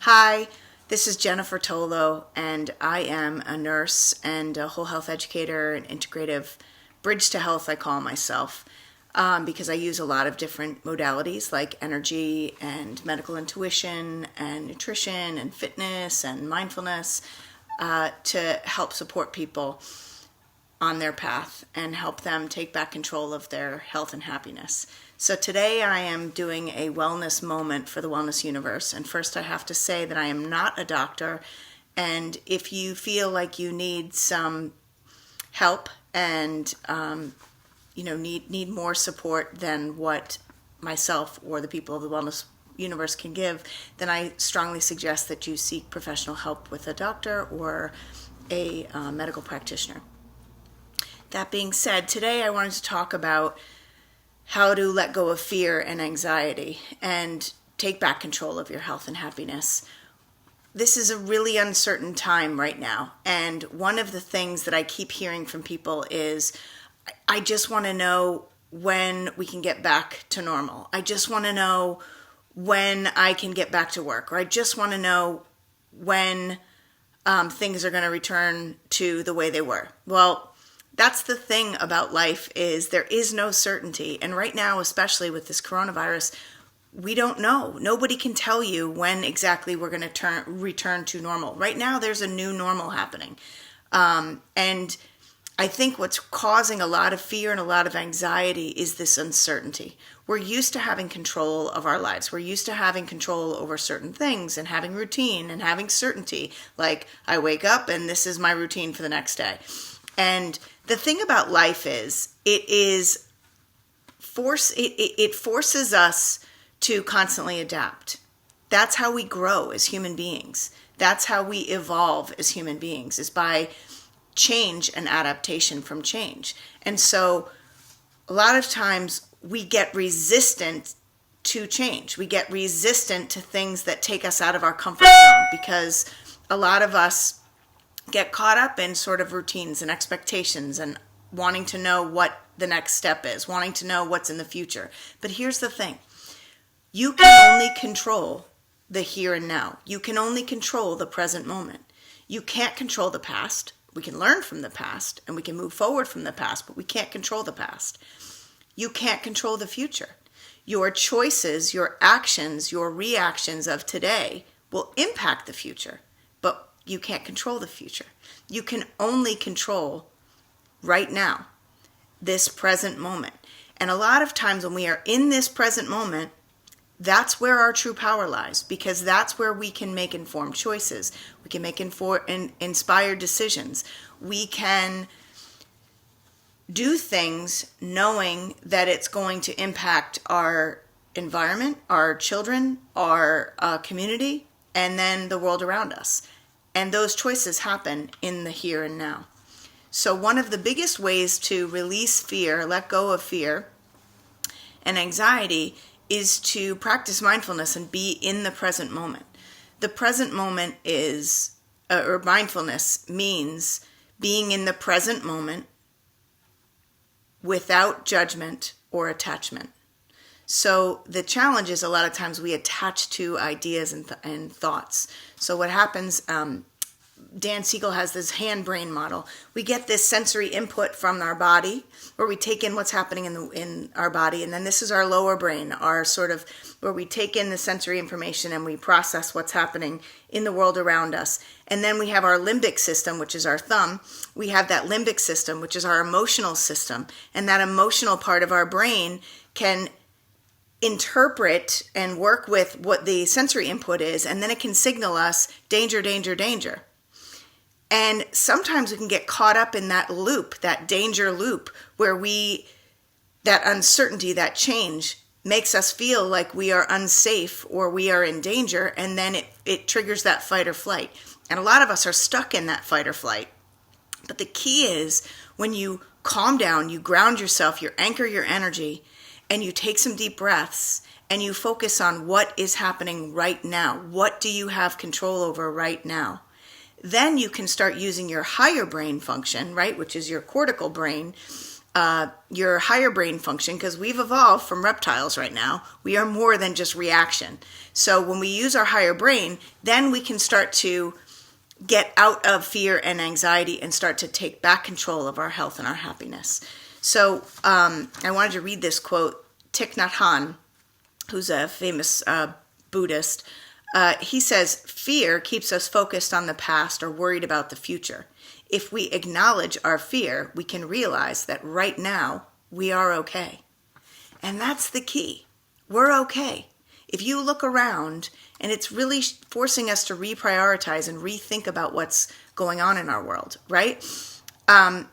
Hi, this is Jennifer Tolo, and I am a nurse and a whole health educator and integrative bridge to health, I call myself, because I use a lot of different modalities like energy and medical intuition and nutrition and fitness and mindfulness to help support people on their path and help them take back control of their health and happiness. So today I am doing a wellness moment for the wellness universe. And first I have to say that I am not a doctor. And if you feel like you need some help and need more support than what myself or the people of the wellness universe can give, then I strongly suggest that you seek professional help with a doctor or a medical practitioner. That being said, today I wanted to talk about how to let go of fear and anxiety and take back control of your health and happiness. This is a really uncertain time right now, and one of the things that I keep hearing from people is, I just want to know when we can get back to normal. I just want to know when I can get back to work, or I just want to know when things are going to return to the way they were. Well, that's the thing about life, is there is no certainty. And right now, especially with this coronavirus, we don't know. Nobody can tell you when exactly we're going to return to normal. Right now, there's a new normal happening. And I think what's causing a lot of fear and a lot of anxiety is this uncertainty. We're used to having control of our lives. We're used to having control over certain things and having routine and having certainty. Like, I wake up and this is my routine for the next day. And the thing about life is, it forces us to constantly adapt. That's how we grow as human beings. That's how we evolve as human beings, is by change and adaptation from change. And so a lot of times we get resistant to change. We get resistant to things that take us out of our comfort zone, because a lot of us get caught up in sort of routines and expectations and wanting to know what the next step is, wanting to know what's in the future. But here's the thing. You can only control the here and now. You can only control the present moment. You can't control the past. We can learn from the past and we can move forward from the past, but we can't control the past. You can't control the future. Your choices, your actions, your reactions of today will impact the future, but you can't control the future. You can only control right now, this present moment. And a lot of times when we are in this present moment, that's where our true power lies, because that's where we can make informed choices. We can make inspired decisions. We can do things knowing that it's going to impact our environment, our children, our community, and then the world around us. And those choices happen in the here and now. So one of the biggest ways to release fear, let go of fear and anxiety, is to practice mindfulness and be in the present moment. The present moment is, or mindfulness means being in the present moment without judgment or attachment. So the challenge is, a lot of times we attach to ideas and thoughts. So what happens, Dan Siegel has this hand-brain model. We get this sensory input from our body, where we take in what's happening in our body, and then this is our lower brain, our sort of where we take in the sensory information and we process what's happening in the world around us. And then we have our limbic system, which is our thumb. We have that limbic system, which is our emotional system, and that emotional part of our brain can interpret and work with what the sensory input is, and then it can signal us danger, danger, danger. And sometimes we can get caught up in that loop, that danger loop, where that uncertainty, that change makes us feel like we are unsafe or we are in danger, and then it triggers that fight or flight. And a lot of us are stuck in that fight or flight. But the key is, when you calm down, you ground yourself, you anchor your energy, and you take some deep breaths, and you focus on what is happening right now. What do you have control over right now? Then you can start using your higher brain function, right, which is your cortical brain, your higher brain function, because we've evolved from reptiles right now. We are more than just reaction. So when we use our higher brain, then we can start to get out of fear and anxiety and start to take back control of our health and our happiness. So I wanted to read this quote. Thich Nhat Hanh, who's a famous Buddhist, he says, "Fear keeps us focused on the past or worried about the future. If we acknowledge our fear, we can realize that right now we are okay." And that's the key. We're okay. If you look around, and it's really forcing us to reprioritize and rethink about what's going on in our world, right? And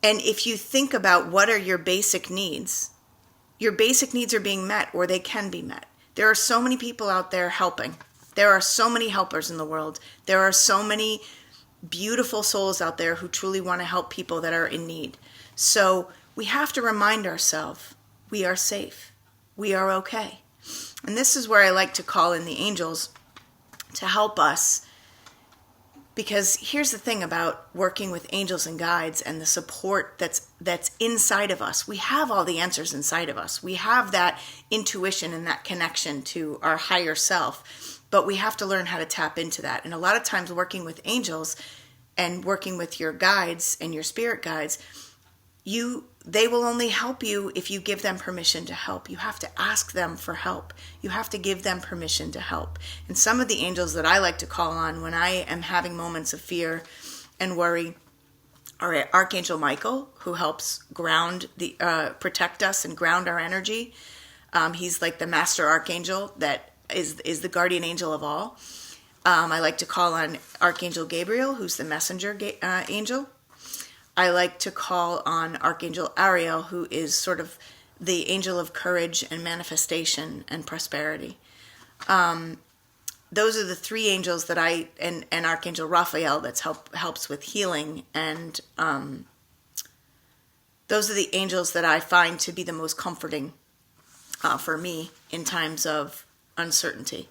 if you think about what are your basic needs are being met, or they can be met. There are so many people out there helping. There are so many helpers in the world. There are so many beautiful souls out there who truly want to help people that are in need. So we have to remind ourselves, we are safe. We are okay. And this is where I like to call in the angels to help us. Because here's the thing about working with angels and guides and the support that's inside of us. We have all the answers inside of us. We have that intuition and that connection to our higher self. But we have to learn how to tap into that. And a lot of times working with angels and working with your guides and your spirit guides, they will only help you if you give them permission to help. You have to ask them for help. You have to give them permission to help. And some of the angels that I like to call on when I am having moments of fear and worry are Archangel Michael, who helps protect us and ground our energy. He's like the master archangel that is the guardian angel of all. I like to call on Archangel Gabriel, who's the messenger angel. I like to call on Archangel Ariel, who is sort of the angel of courage and manifestation and prosperity. Those are the three angels that and Archangel Raphael that helps with healing. And those are the angels that I find to be the most comforting for me in times of uncertainty.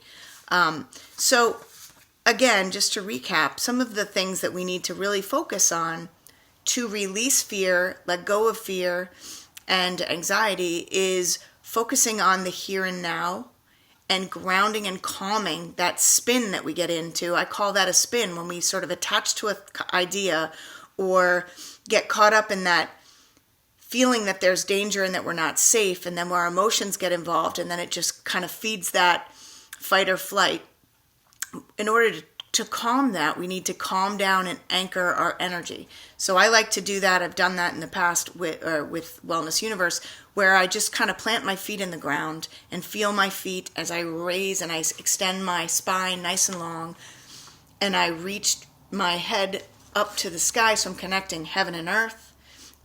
So again, just to recap, some of the things that we need to really focus on to release fear, let go of fear and anxiety is focusing on the here and now and grounding and calming that spin that we get into. I call that a spin, when we sort of attach to an idea or get caught up in that feeling that there's danger and that we're not safe, and then our emotions get involved, and then it just kind of feeds that fight or flight. In order to calm that, we need to calm down and anchor our energy. So I like to do that. I've done that in the past with Wellness Universe, where I just kind of plant my feet in the ground and feel my feet as I raise and I extend my spine nice and long, and I reach my head up to the sky, so I'm connecting heaven and earth,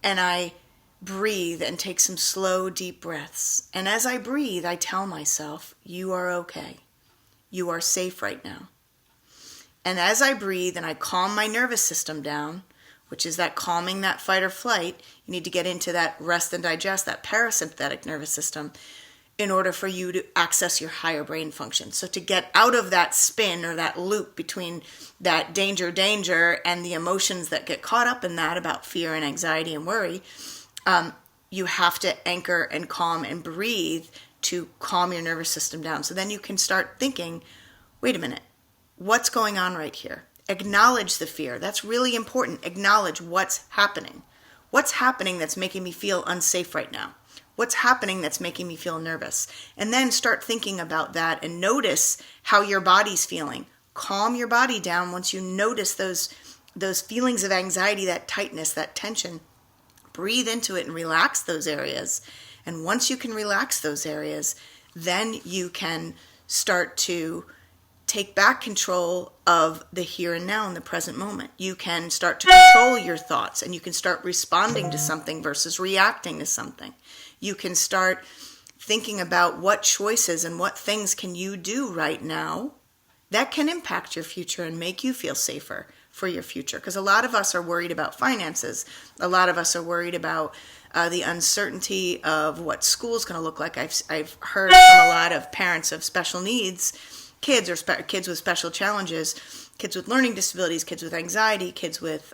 and I breathe and take some slow, deep breaths. And as I breathe, I tell myself, you are okay. You are safe right now. And as I breathe and I calm my nervous system down, which is that calming that fight or flight, you need to get into that rest and digest, that parasympathetic nervous system, in order for you to access your higher brain function. So to get out of that spin or that loop between that danger, and the emotions that get caught up in that about fear and anxiety and worry, you have to anchor and calm and breathe to calm your nervous system down. So then you can start thinking, wait a minute, what's going on right here? Acknowledge the fear. That's really important. Acknowledge what's happening. What's happening that's making me feel unsafe right now? What's happening that's making me feel nervous? And then start thinking about that and notice how your body's feeling. Calm your body down once you notice those feelings of anxiety, that tightness, that tension. Breathe into it and relax those areas. And once you can relax those areas, then you can start to take back control of the here and now in the present moment. You can start to control your thoughts, and you can start responding to something versus reacting to something. You can start thinking about what choices and what things can you do right now that can impact your future and make you feel safer for your future. Because a lot of us are worried about finances. A lot of us are worried about the uncertainty of what school's going to look like. I've heard from a lot of parents of special needs kids, or kids with special challenges, kids with learning disabilities, kids with anxiety, kids with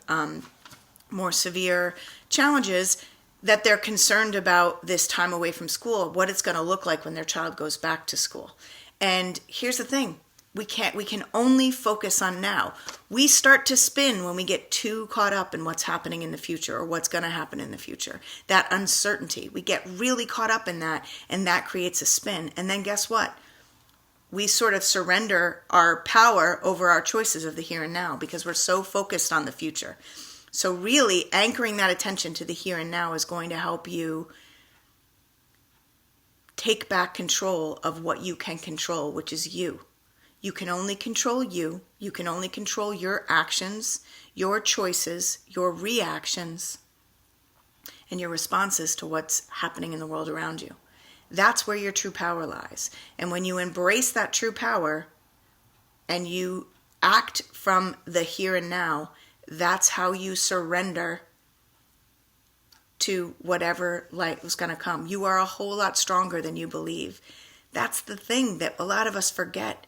more severe challenges. that they're concerned about this time away from school, what it's going to look like when their child goes back to school. And here's the thing. We can only focus on now. We start to spin when we get too caught up in what's happening in the future or what's going to happen in the future. That uncertainty. We get really caught up in that, and that creates a spin. And then guess what? We sort of surrender our power over our choices of the here and now because we're so focused on the future. So really anchoring that attention to the here and now is going to help you take back control of what you can control, which is you. You can only control you. You can only control your actions, your choices, your reactions, and your responses to what's happening in the world around you. That's where your true power lies. And when you embrace that true power and you act from the here and now, that's how you surrender to whatever light was going to come. You are a whole lot stronger than you believe. That's the thing that a lot of us forget,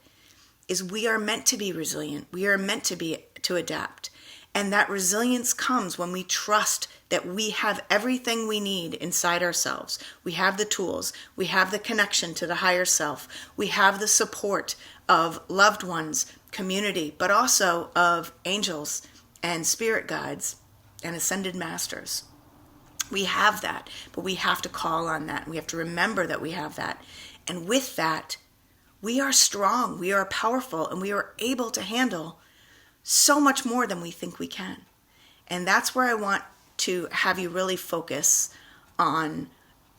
is we are meant to be resilient. We are meant to adapt. And that resilience comes when we trust that we have everything we need inside ourselves. We have the tools. We have the connection to the higher self. We have the support of loved ones, community, but also of angels and spirit guides and ascended masters. We have that, but we have to call on that. We have to remember that we have that. And with that, we are strong, we are powerful, and we are able to handle so much more than we think we can. And that's where I want to have you really focus on.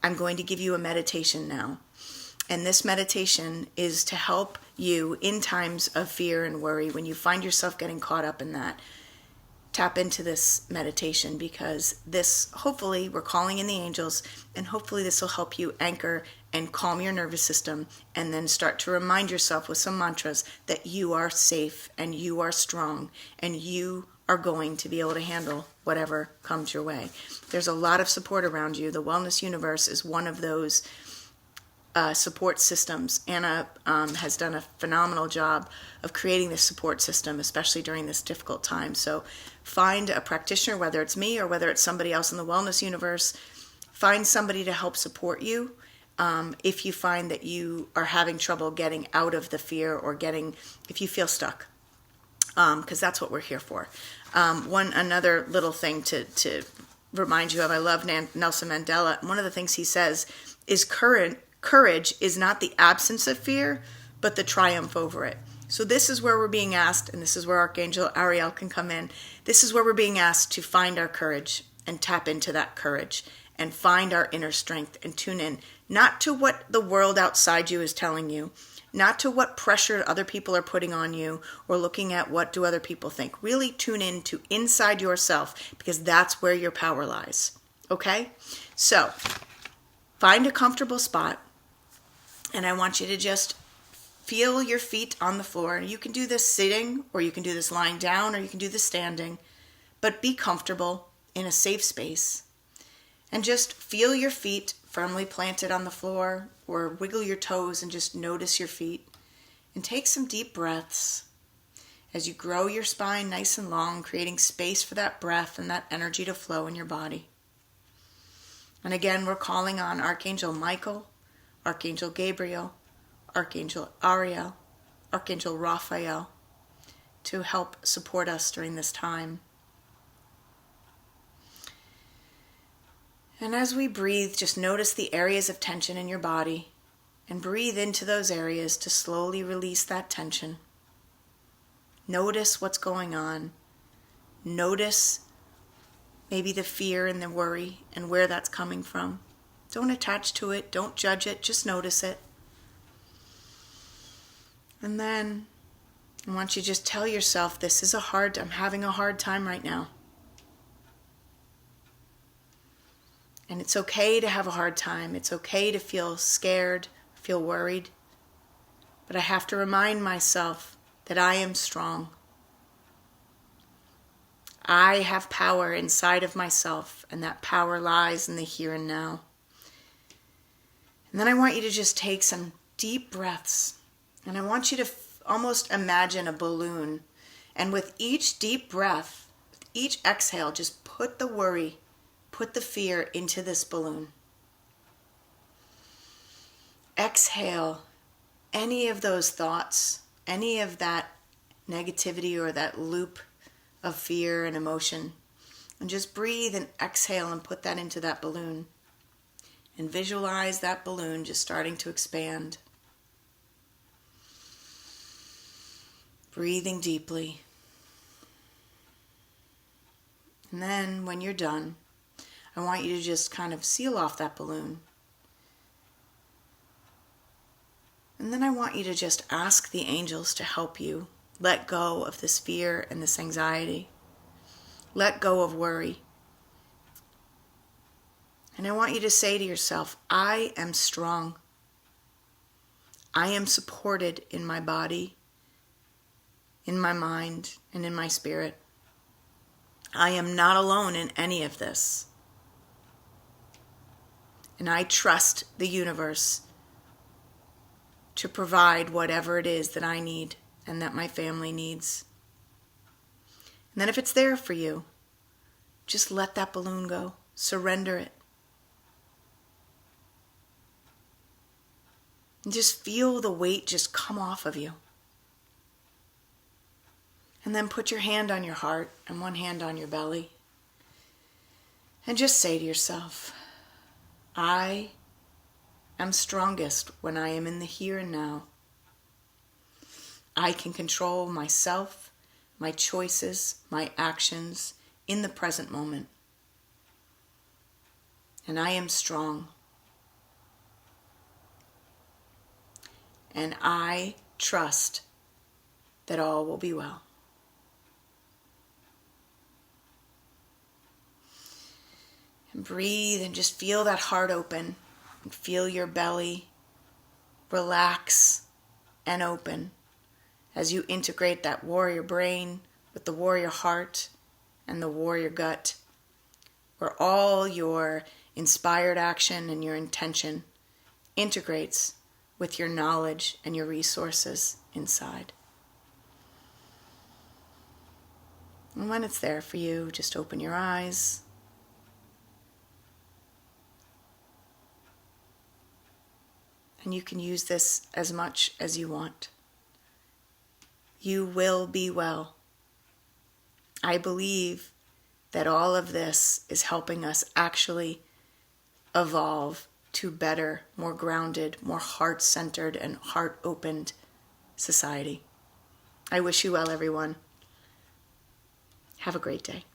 I'm going to give you a meditation now. And this meditation is to help you in times of fear and worry, when you find yourself getting caught up in that. Tap into this meditation, because this, hopefully, we're calling in the angels, and hopefully this will help you anchor and calm your nervous system, and then start to remind yourself with some mantras that you are safe and you are strong and you are going to be able to handle whatever comes your way. There's a lot of support around you. The Wellness Universe is one of those support systems. Anna has done a phenomenal job of creating this support system, especially during this difficult time. So find a practitioner, whether it's me or whether it's somebody else in the Wellness Universe. Find somebody to help support you if you find that you are having trouble getting out of the fear, or if you feel stuck, because that's what we're here for. Another little thing to remind you of, I love Nelson Mandela. One of the things he says is courage is not the absence of fear, but the triumph over it. So this is where we're being asked, and this is where Archangel Ariel can come in. This is where we're being asked to find our courage and tap into that courage and find our inner strength and tune in, not to what the world outside you is telling you, not to what pressure other people are putting on you, or looking at what do other people think. Really tune in to inside yourself, because that's where your power lies. Okay? So find a comfortable spot, and I want you to just feel your feet on the floor. You can do this sitting, or you can do this lying down, or you can do this standing, but be comfortable in a safe space. And just feel your feet firmly planted on the floor, or wiggle your toes and just notice your feet. And take some deep breaths as you grow your spine nice and long, creating space for that breath and that energy to flow in your body. And again, we're calling on Archangel Michael, Archangel Gabriel, Archangel Ariel, Archangel Raphael to help support us during this time. And as we breathe, just notice the areas of tension in your body, and breathe into those areas to slowly release that tension. Notice what's going on. Notice maybe the fear and the worry and where that's coming from. Don't attach to it. Don't judge it. Just notice it. And then I want you to just tell yourself, I'm having a hard time right now. And it's okay to have a hard time. It's okay to feel scared, feel worried. But I have to remind myself that I am strong. I have power inside of myself, and that power lies in the here and now. And then I want you to just take some deep breaths. And I want you to almost imagine a balloon. And with each deep breath, with each exhale, just put put the fear into this balloon. Exhale any of those thoughts, any of that negativity or that loop of fear and emotion. And just breathe and exhale and put that into that balloon. And visualize that balloon just starting to expand. Breathing deeply. And then when you're done, I want you to just kind of seal off that balloon. And then I want you to just ask the angels to help you let go of this fear and this anxiety. Let go of worry. And I want you to say to yourself, I am strong. I am supported in my body, in my mind, and in my spirit. I am not alone in any of this. And I trust the universe to provide whatever it is that I need and that my family needs. And then if it's there for you, just let that balloon go. Surrender it. And just feel the weight just come off of you. And then put your hand on your heart and one hand on your belly. And just say to yourself, I am strongest when I am in the here and now. I can control myself, my choices, my actions in the present moment. And I am strong. And I trust that all will be well. And breathe and just feel that heart open. And feel your belly relax and open as you integrate that warrior brain with the warrior heart and the warrior gut, where all your inspired action and your intention integrates with your knowledge and your resources inside. And when it's there for you, just open your eyes. And you can use this as much as you want. You will be well. I believe that all of this is helping us actually evolve to better, more grounded, more heart-centered and heart-opened society. I wish you well, everyone. Have a great day.